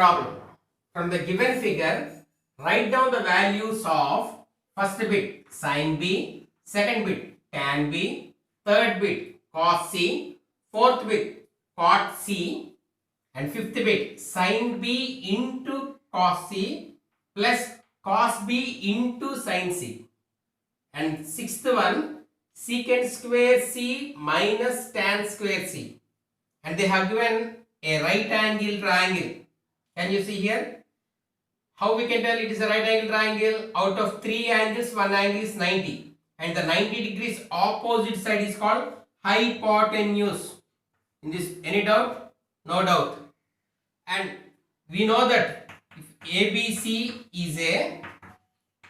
Problem. From the given figure, write down the values of first bit sin B, second bit tan B, third bit cos C, fourth bit cot C, and fifth bit sin B into cos C plus cos B into sin C. And sixth one secant square C minus tan square C. And they have given a right angle triangle. Can you see here? How we can tell it is a right angle triangle? Out of 3 angles, one angle is 90. And the 90 degrees opposite side is called hypotenuse. In this, any doubt? No doubt. And we know that if ABC is a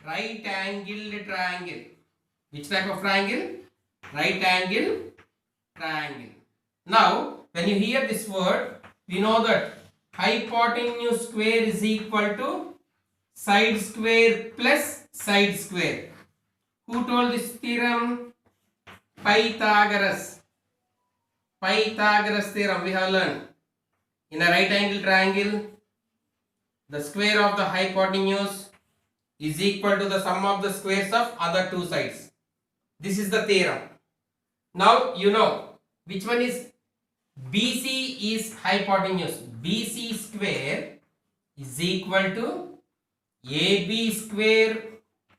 right angled triangle. Which type of triangle? Right angle triangle. Now, when you hear this word, we know that hypotenuse square is equal to side square plus side square. Who told this theorem? Pythagoras. Pythagoras theorem we have learned. In a right angle triangle, the square of the hypotenuse is equal to the sum of the squares of other two sides. This is the theorem. Now you know which one is BC is hypotenuse. BC square is equal to AB square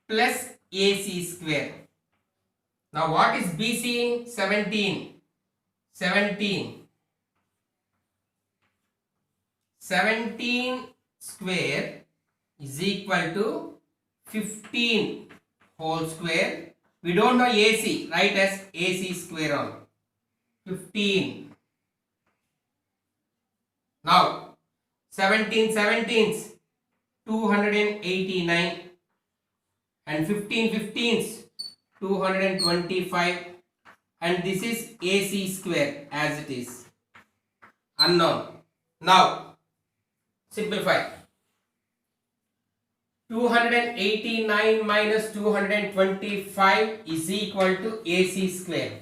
plus AC square. Now what is BC? 17. 17 square is equal to 15 whole square. We don't know AC, write as AC square on 15. Now 17 17s 289 and 15 15s 225, and this is AC square as it is unknown. Now simplify. 289 minus 225 is equal to AC square.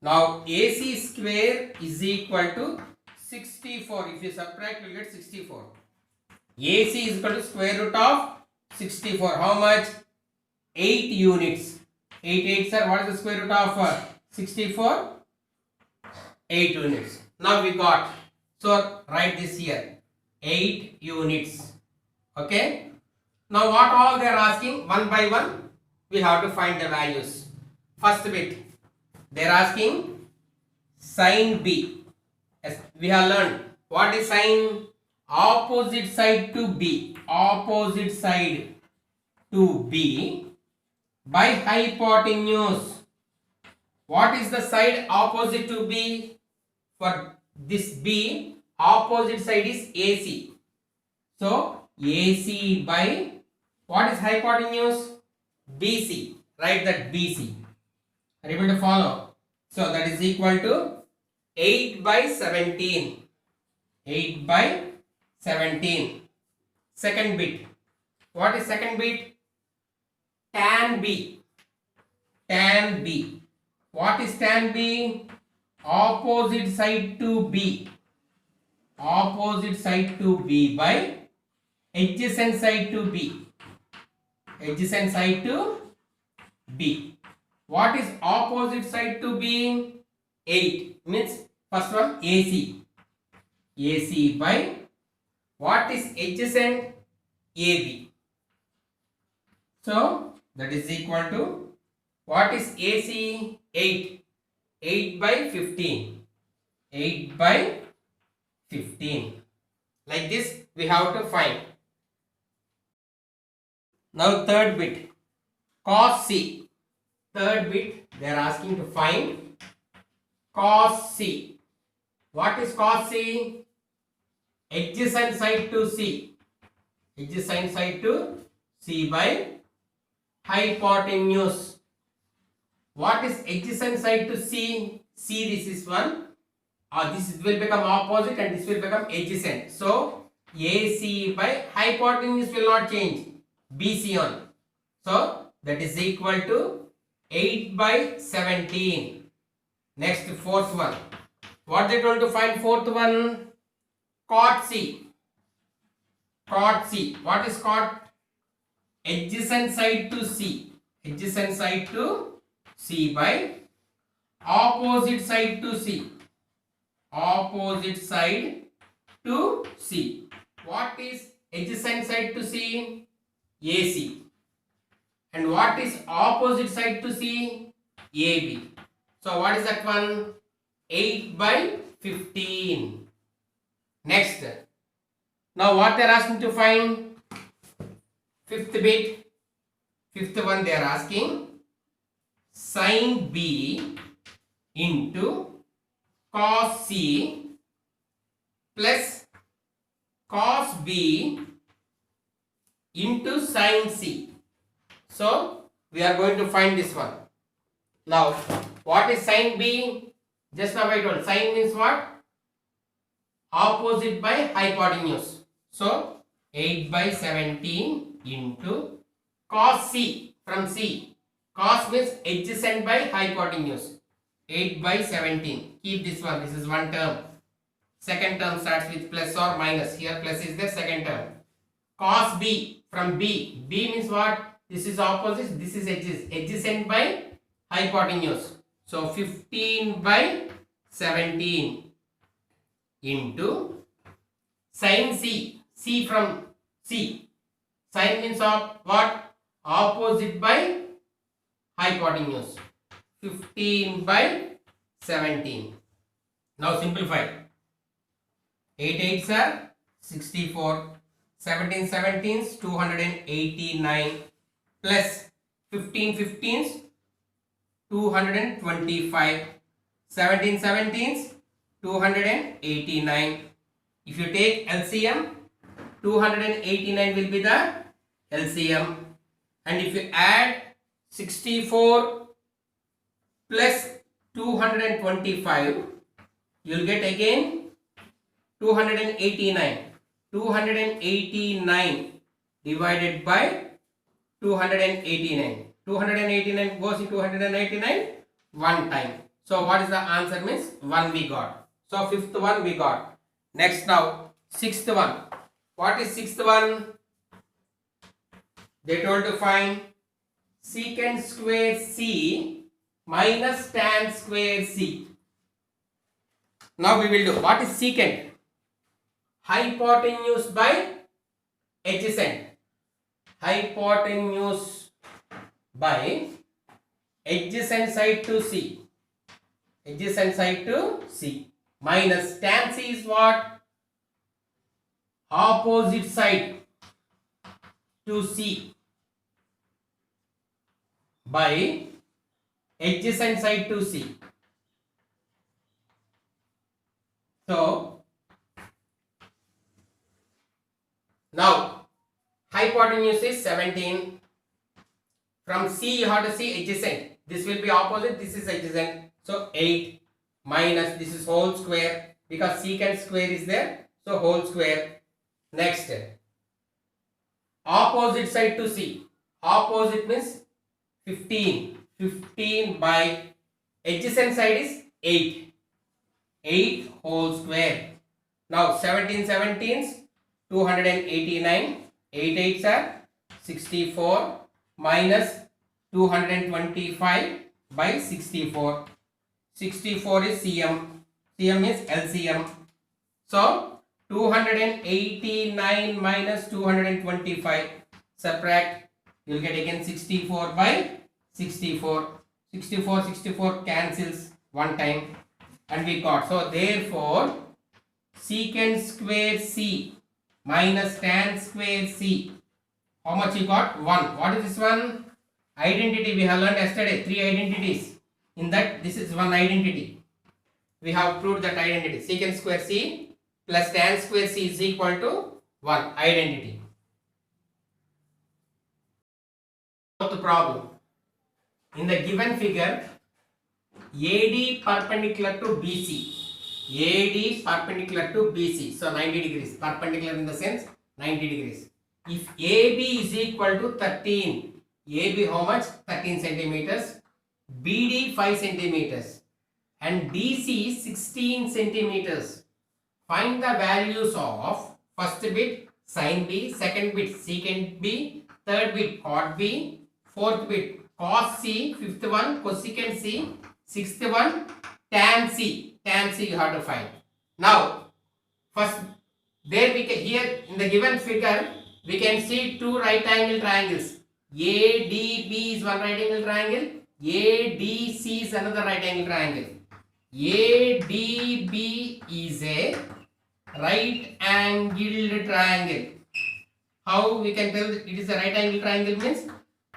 Now AC square is equal to 64. If you subtract, you will get 64. AC is equal to square root of 64. How much? 8 units. 8 8 sir, what is the square root of 64? 8 units. Now we got. So write this here. 8 units. Okay. Now what all they are asking? One by one we have to find the values. First bit they are asking sin B. As we have learned, what is sin? Opposite side to B. Opposite side to B by hypotenuse. What is the side opposite to B? For this B, opposite side is AC. So AC by what is hypotenuse? BC. Write that BC. Are you able to follow? So that is equal to 8 by 17. 8 by 17. Second bit. What is second bit? Tan B. Tan B. What is tan B? Opposite side to B. Opposite side to B by adjacent side to B. Adjacent side to B. What is opposite side to B? 8. Means first one AC. AC by what is adjacent? AB. So that is equal to what is AC? 8. 8 by 15. 8 by 15. Like this we have to find. Now third bit. Cos C. Third bit they are asking to find cos C. What is cos C? Adjacent side to C. Adjacent side to C by hypotenuse. What is adjacent side to C? C, this is one. This will become opposite and this will become adjacent. So AC by hypotenuse will not change. BC on. So that is equal to 8 by 17. Next fourth one. What they told to find fourth one? Cot C. Cot C. What is cot? Adjacent side to C. Adjacent side to C by opposite side to C. Opposite side to C. What is adjacent side to C? AC. And what is opposite side to C? AB. So what is that one? 8 by 15. Next. Now what they are asking to find? Fifth bit. Fifth one they are asking. Sin B into cos C plus cos B into sin C. So we are going to find this one. Now what is sin B? Just now I told sin means what? Opposite by hypotenuse. So 8 by 17 into cos C from C. Cos means adjacent by hypotenuse. 8 by 17. Keep this one. This is one term. Second term starts with plus or minus. Here plus is the second term. Cos B from B. B means what? This is opposite. This is adjacent by hypotenuse. So 15 by 17 into sin C. C from C. Sin means of what? Opposite by hypotenuse. 15 by 17. Now simplify. 8 8s are 64. 17 17s 289 plus 15 15s 225. 17 17s 289. If you take LCM, 289 will be the LCM, and if you add 64 plus 225, you will get again 289. 289 divided by 289. 289 goes into 289 one time. So what is the answer means? 1 we got. So fifth one we got. Next now sixth one. What is sixth one? They told to find secant square C minus tan square C. Now we will do. What is secant? Hypotenuse by adjacent. Hypotenuse by adjacent side to C. Adjacent side to C. Minus tan C is what? Opposite side to C by adjacent side to C. So now hypotenuse is 17. From C you have to see adjacent. This will be opposite, this is adjacent. So 8 minus this is whole square, because secant square is there. So whole square. Next, opposite side to C. Opposite means 15. 15 by adjacent side is 8. 8 whole square. Now 17 17s 289. 8 8s are 64 minus 225 by 64. 64 is CM. CM is LCM. So 289 minus 225. Subtract. You will get again 64 by 64. 64 64 cancels one time. And we got. So therefore secant square C minus tan square C. How much you got? 1. What is this one? Identity we have learned yesterday. 3 identities. In that this is one identity. We have proved that identity. Secant square C plus tan square C is equal to 1. Identity. Fourth problem. In the given figure, AD perpendicular to BC. AD perpendicular to BC. So 90 degrees. Perpendicular in the sense 90 degrees. If AB is equal to 13. AB how much? 13 centimeters. BD 5 centimeters. And DC 16 centimeters. Find the values of first bit sin B, second bit secant B, third bit cot B, fourth bit cos C, fifth one cosecant C, sixth one tan C. Tan C you have to find. Now, first there we can, here in the given figure we can see two right angle triangles. ADB is one right angle triangle. ADC is another right angle triangle. ADB is a right angled triangle. How we can tell it is a right angle triangle means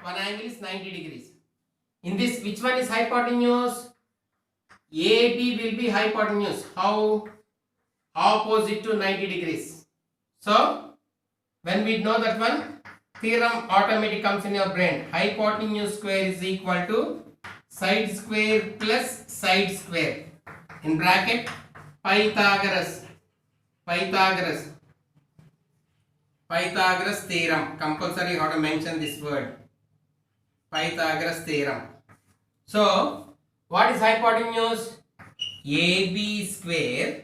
one angle is 90 degrees. In this, which one is hypotenuse? AB will be hypotenuse. How? Opposite to 90 degrees. So, when we know that one, theorem automatically comes in your brain. Hypotenuse square is equal to side square plus side square. In bracket, Pythagoras theorem. Compulsory you have to mention this word. Pythagoras theorem. So, what is hypotenuse? AB square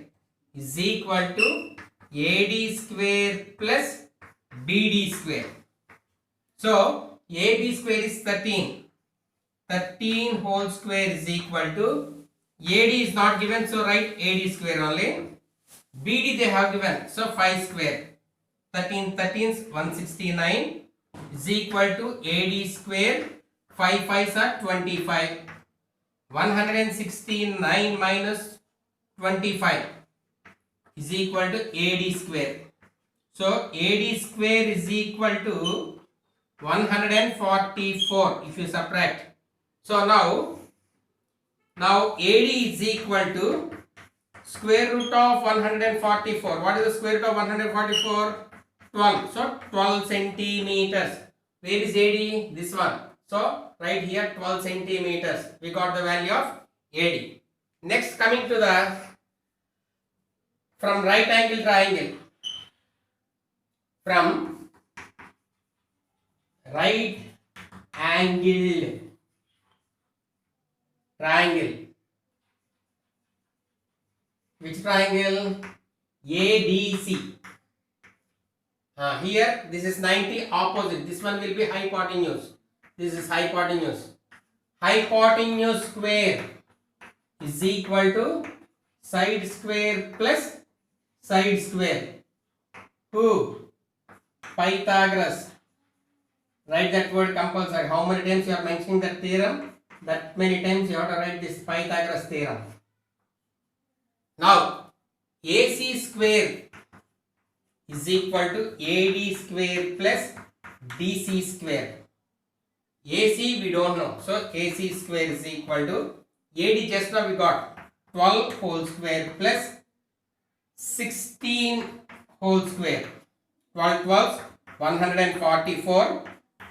is equal to AD square plus BD square. So, AB square is 13. 13 whole square is equal to, AD is not given, so write AD square only. BD they have given, so 5 square. 13 13s 169 is equal to AD square. 5 5s are 25. 169 minus 25 is equal to AD square. So AD square is equal to 144 if you subtract. So now AD is equal to square root of 144. What is the square root of 144? 12. So 12 centimeters. Where is AD? This one. So right here 12 centimeters. We got the value of AD. Next, coming to the from right angle triangle. From right angle triangle. Which triangle? ADC. Here this is 90 opposite. This one will be hypotenuse. This is hypotenuse. Hypotenuse square is equal to side square plus side square. Who? Pythagoras. Write that word compulsory. How many times you are mentioning that theorem? That many times you have to write this Pythagoras theorem. Now, AC square is equal to AD square plus DC square. AC we don't know. So, AC square is equal to AD just now we got 12 whole square plus 16 whole square. 12 12s 144.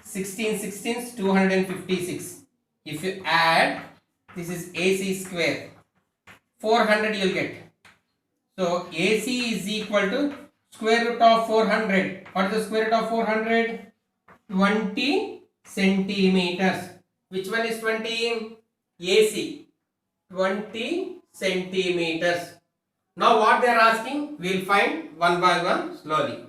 16 16s 256. If you add, this is AC square. 400 you will get. So AC is equal to square root of 400. What is the square root of 400? 20 centimeters. Which one is 20? AC. 20 centimeters. Now what they are asking, we will find one by one slowly.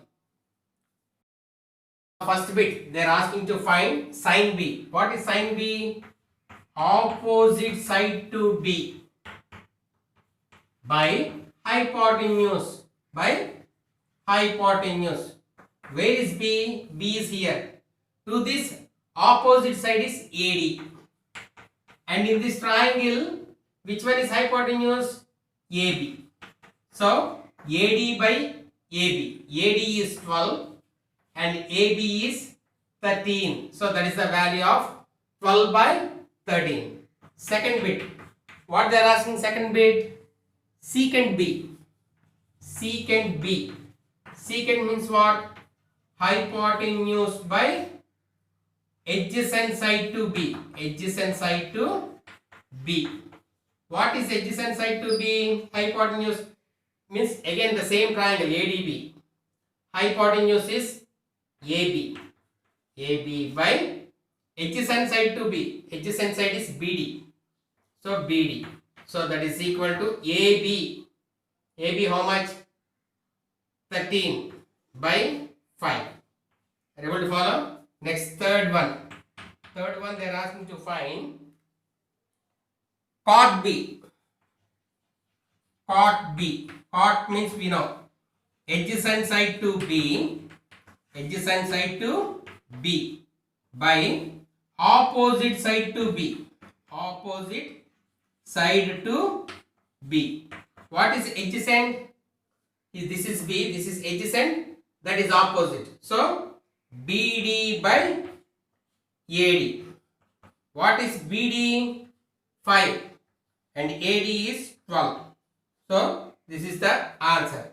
First bit, they are asking to find sin B. What is sin B? Opposite side to B by hypotenuse. By hypotenuse. Where is B? B is here. To this opposite side is AD. And in this triangle, which one is hypotenuse? AB. So AD by AB. AD is 12 and AB is 13. So that is the value of 12 by 13. Second bit. What they are asking second bit? Secant B. Secant B. Secant means what? Hypotenuse by adjacent side to B. Adjacent side to B. What is adjacent side to B? Hypotenuse means again the same triangle ADB. Hypotenuse is AB. AB by adjacent side to B. Adjacent side is BD. So BD. So that is equal to AB. AB how much? 13 by 5. Are you able to follow? Next, third one. Third one, they are asking to find cot B. Cot B. Cot means we know adjacent side to B. Adjacent side to B by opposite side to B. Opposite side to B. What is adjacent? This is B. This is adjacent. That is opposite. So BD by AD. What is BD? 5 and AD is 12. So this is the answer.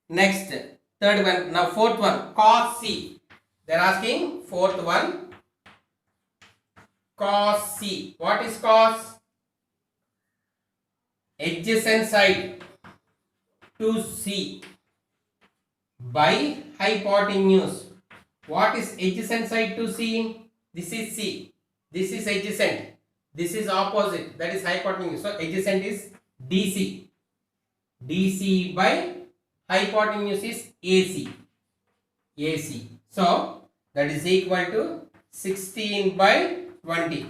Next, third one. Now fourth one, cos C. They are asking fourth one, cos C. What is cos? Adjacent side to C by hypotenuse. What is adjacent side to C? This is C. This is adjacent. This is opposite. That is hypotenuse. So adjacent is DC. DC by hypotenuse is AC. AC. So that is equal to 16 by 20.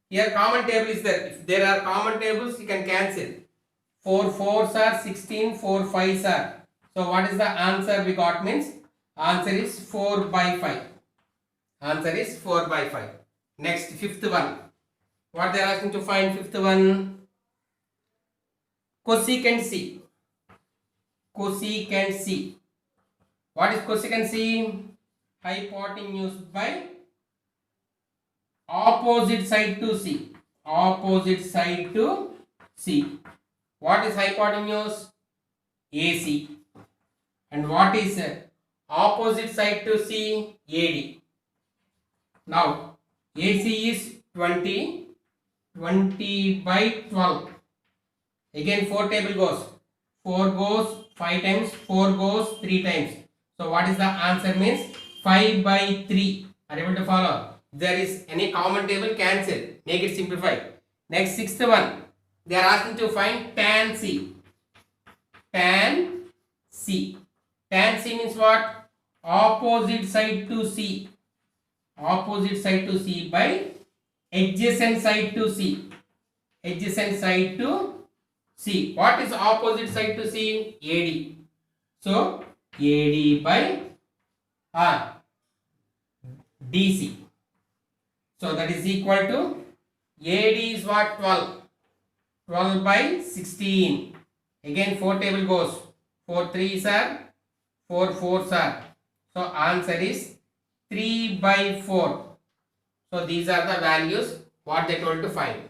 Here common table is there. If there are common tables, you can cancel. 4 4s are 16, 4 5s are. So what is the answer we got means? Answer is 4 by 5. Answer is 4 by 5. Next, fifth one. What they are asking to find? Fifth one, cosecant C. Cosecant C. What is cosecant C? Hypotenuse by opposite side to C. Opposite side to C. What is hypotenuse? AC. And what is opposite side to C? AD. Now AC is 20. 20 by 12. Again 4 table goes. 4 goes 5 times. 4 goes 3 times. So what is the answer means? 5 by 3. Are you able to follow? If there is any common table, cancel. Make it simplified. Next, sixth one. They are asking to find tan C. Tan C. Tan C means what? Opposite side to C. Opposite side to C by adjacent side to C. Adjacent side to C. What is opposite side to C? AD. So AD by DC. So that is equal to AD is what? 12. 12 by 16. Again 4 table goes. 4 3s are, 4 4s are. So answer is 3 by 4. So these are the values what they told to find.